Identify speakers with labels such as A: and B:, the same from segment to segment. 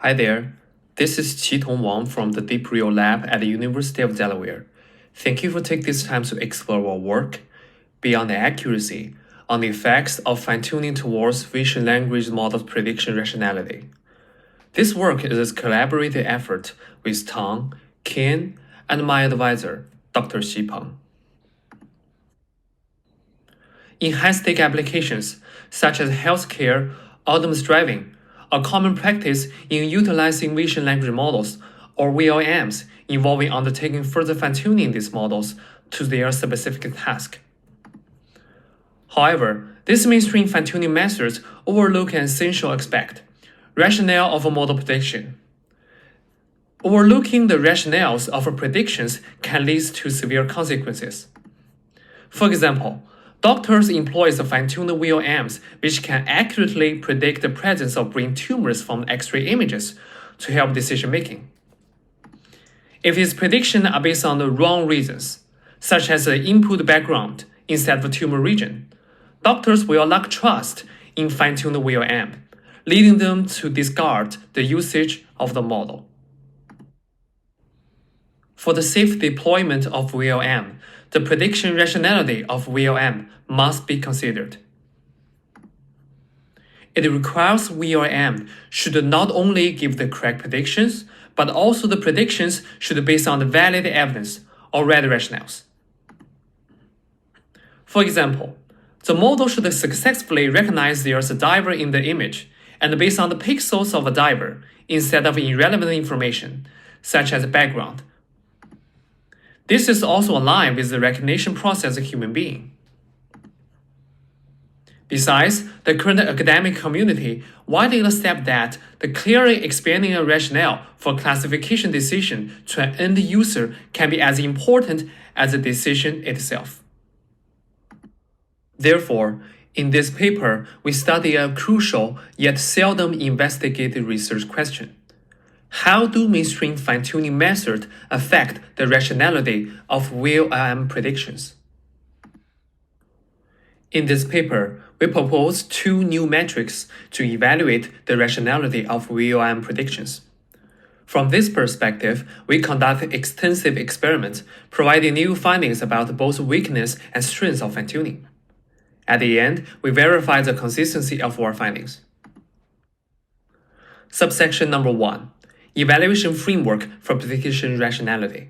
A: Hi there, this is Qitong Wang from the Deep Real Lab at the University of Delaware. Thank you for taking this time to explore our work beyond the accuracy on the effects of fine-tuning towards vision language model prediction rationality. This work is a collaborative effort with Tang, Kien, and my advisor, Dr. Peng. In high-stake applications, such as healthcare, autonomous driving, a common practice in utilizing vision language models, or VLMs, involving undertaking further fine-tuning these models to their specific task. However, these mainstream fine-tuning methods overlook an essential aspect: rationale of a model prediction. Overlooking the rationales of predictions can lead to severe consequences. For example, doctors employ fine-tuned VLMs which can accurately predict the presence of brain tumors from X-ray images to help decision-making. If these predictions are based on the wrong reasons, such as the input background instead of a tumor region, doctors will lack trust in fine-tuned VLM, leading them to discard the usage of the model. For the safe deployment of VLM, the prediction rationality of VLM must be considered. It requires VLM should not only give the correct predictions, but also the predictions should be based on the valid evidence or read rationales. For example, the model should successfully recognize there's a diver in the image and based on the pixels of a diver instead of irrelevant information, such as background. This is also aligned with the recognition process of a human being. Besides, the current academic community widely accepts that the clearly expanding a rationale for classification decision to an end user can be as important as the decision itself. Therefore, in this paper, we study a crucial yet seldom investigated research question. How do mainstream fine-tuning methods affect the rationality of VLM predictions? In this paper, we propose two new metrics to evaluate the rationality of VLM predictions. From this perspective, we conduct extensive experiments, providing new findings about both weakness and strengths of fine-tuning. At the end, we verify the consistency of our findings. Subsection number 1. Evaluation framework for prediction rationality.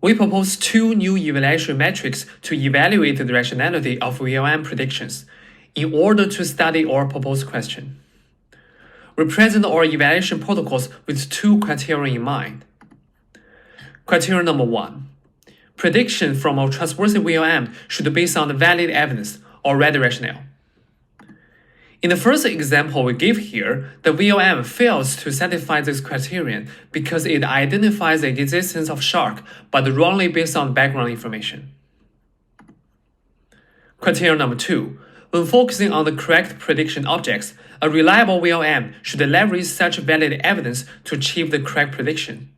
A: We propose two new evaluation metrics to evaluate the rationality of VLM predictions in order to study our proposed question. We present our evaluation protocols with two criteria in mind. Criteria number 1. Prediction from a trustworthy VLM should be based on the valid evidence or read rationale. In the first example we give here, the VLM fails to satisfy this criterion because it identifies the existence of shark but wrongly based on background information. Criteria number 2. When focusing on the correct prediction objects, a reliable VLM should leverage such valid evidence to achieve the correct prediction.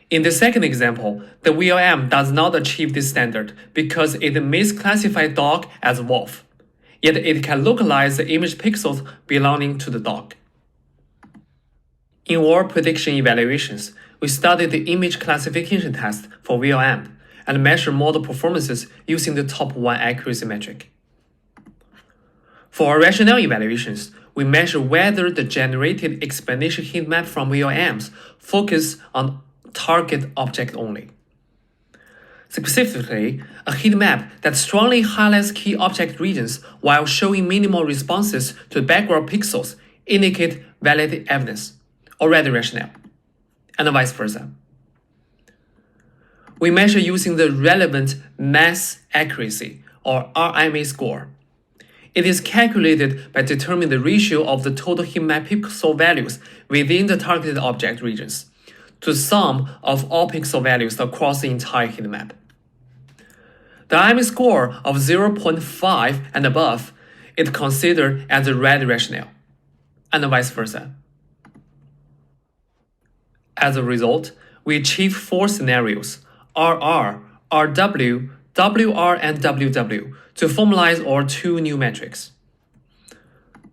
A: In the second example, the VLM does not achieve this standard because it misclassifies dog as wolf. Yet it can localize the image pixels belonging to the dog. In our prediction evaluations, we studied the image classification test for VLM and measure model performances using the top 1 accuracy metric. For our rationale evaluations, we measure whether the generated explanation heat map from VLMs focus on target object only. Specifically, a heat map that strongly highlights key object regions while showing minimal responses to background pixels indicate valid evidence or read rationale, and vice versa. We measure using the relevant mass accuracy or RMA score. It is calculated by determining the ratio of the total heat map pixel values within the targeted object regions to the sum of all pixel values across the entire heat map. The RMA score of 0.5 and above is considered as a read rationale, and vice versa. As a result, we achieve 4 scenarios, RR, RW, WR, and WW, to formalize our two new metrics.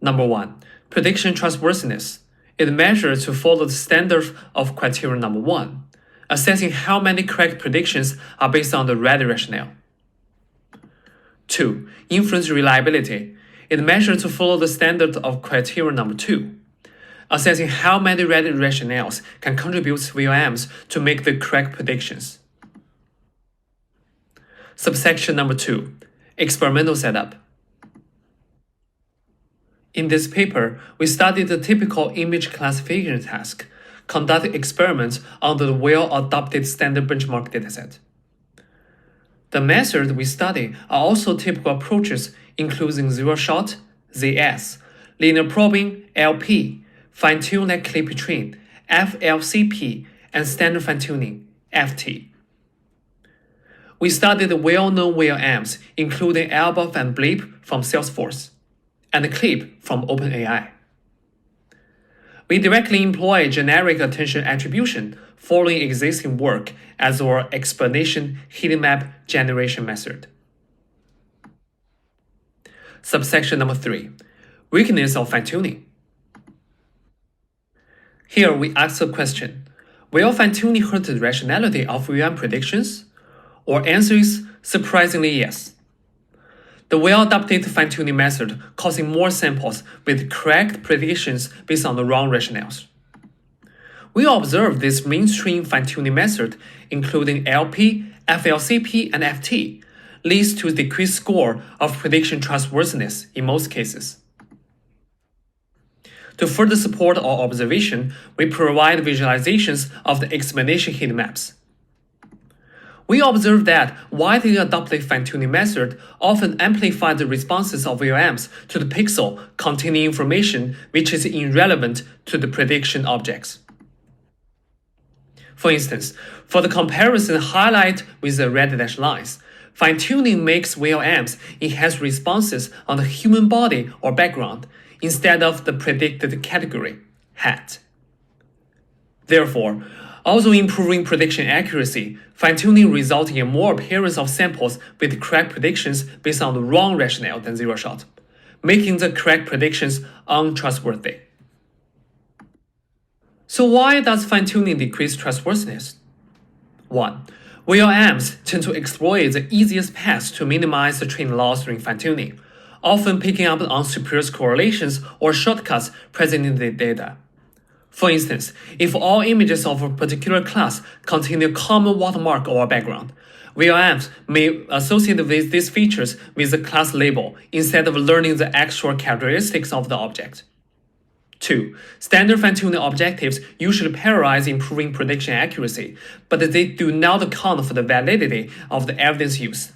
A: Number 1. Prediction trustworthiness is measured to follow the standard of criterion number 1, assessing how many correct predictions are based on the right rationale. 2. Inference reliability is measured to follow the standard of criterion number 2, assessing how many right rationales can contribute to VLMs to make the correct predictions. Subsection number 2. Experimental setup. In this paper, we studied the typical image classification task, conducted experiments under the well-adopted standard benchmark dataset. The methods we study are also typical approaches including zero-shot, ZS, linear probing, LP, fine-tune like clip-between, FLCP, and standard fine-tuning, FT. We studied well-known VLMs, including Elbaf and Blip from Salesforce, and Clip from OpenAI. We directly employ generic attention attribution following existing work as our explanation heat map generation method. Subsection number 3. Weakness of fine-tuning. Here we ask the question, will fine-tuning hurt the rationality of VLM predictions? Our answer is surprisingly yes. The well-adopted fine-tuning method causing more samples with correct predictions based on the wrong rationales. We observed this mainstream fine-tuning method, including LP, FLCP, and FT, leads to decreased score of prediction trustworthiness in most cases. To further support our observation, we provide visualizations of the explanation heat maps. We observe that widely adopted fine-tuning method often amplifies the responses of VLMs to the pixel containing information which is irrelevant to the prediction objects. For instance, for the comparison highlight with the red dashed lines, fine-tuning makes VLMs enhance responses on the human body or background instead of the predicted category, hat. Therefore, although improving prediction accuracy, fine-tuning results in more appearance of samples with correct predictions based on the wrong rationale than zero-shot, making the correct predictions untrustworthy. So why does fine-tuning decrease trustworthiness? 1. VLMs tend to exploit the easiest path to minimize the training loss during fine-tuning, often picking up on superior correlations or shortcuts present in the data. For instance, if all images of a particular class contain a common watermark or background, VLMs may associate these features with the class label instead of learning the actual characteristics of the object. 2. Standard fine-tuning objectives usually prioritize improving prediction accuracy, but they do not account for the validity of the evidence used.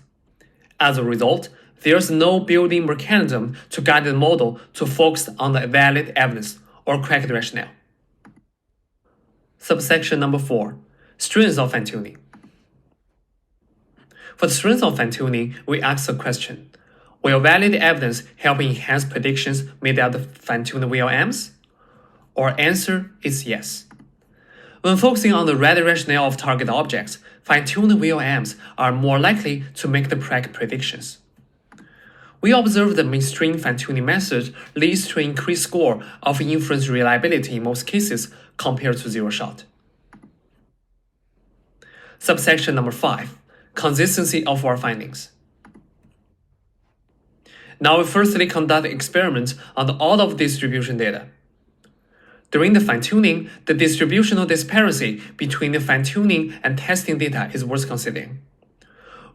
A: As a result, there is no built-in mechanism to guide the model to focus on the valid evidence or correct rationale. Subsection number 4. Strengths of fine-tuning. For the strengths of fine-tuning, we ask the question, will valid evidence help enhance predictions made out of fine-tuned VLMs? Our answer is yes. When focusing on the right rationale of target objects, fine-tuned VLMs are more likely to make the correct predictions. We observe the mainstream fine-tuning method leads to increased score of inference reliability in most cases compared to zero-shot. Subsection number 5. Consistency of our findings. Now we firstly conduct experiments on the order of distribution data. During the fine-tuning, the distributional disparity between the fine-tuning and testing data is worth considering.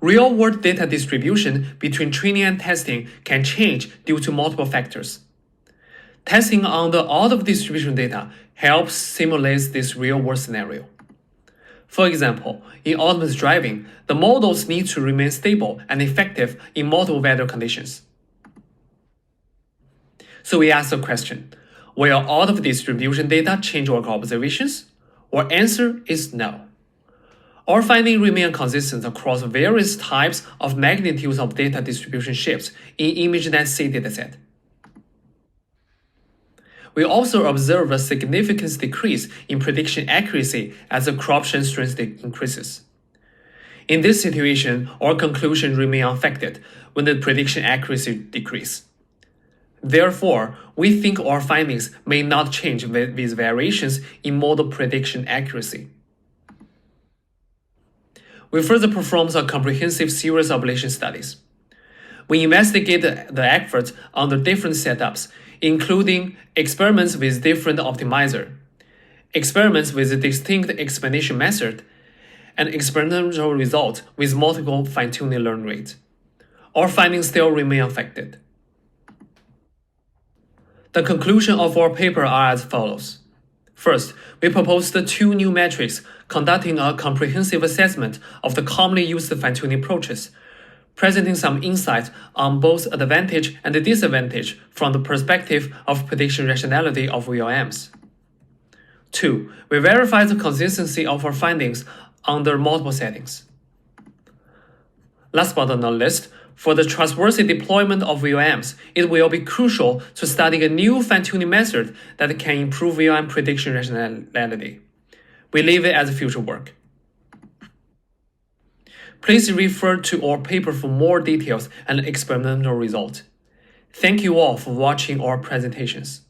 A: Real-world data distribution between training and testing can change due to multiple factors. Testing on the order of distribution data helps simulate this real-world scenario. For example, in autonomous driving, the models need to remain stable and effective in multiple weather conditions. So we ask the question, will order of distribution data change our observations? Our answer is no. Our findings remain consistent across various types of magnitudes of data distribution shifts in ImageNet-C dataset. We also observe a significant decrease in prediction accuracy as the corruption strength increases. In this situation, our conclusion remains unaffected when the prediction accuracy decreases. Therefore, we think our findings may not change with variations in model prediction accuracy. We further performed a comprehensive series of ablation studies. We investigated the efforts under different setups, including experiments with different optimizer, experiments with a distinct explanation method, and experimental results with multiple fine-tuning learn rate. Our findings still remain unaffected. The conclusion of our paper are as follows. First, we proposed two new metrics conducting a comprehensive assessment of the commonly used fine-tuning approaches, presenting some insights on both advantage and disadvantage from the perspective of prediction rationality of VLMs. 2. We verified the consistency of our findings under multiple settings. Last but not least, for the trustworthy deployment of VLMs, it will be crucial to study a new fine-tuning method that can improve VLM prediction rationality. We leave it as future work. Please refer to our paper for more details and experimental results. Thank you all for watching our presentations.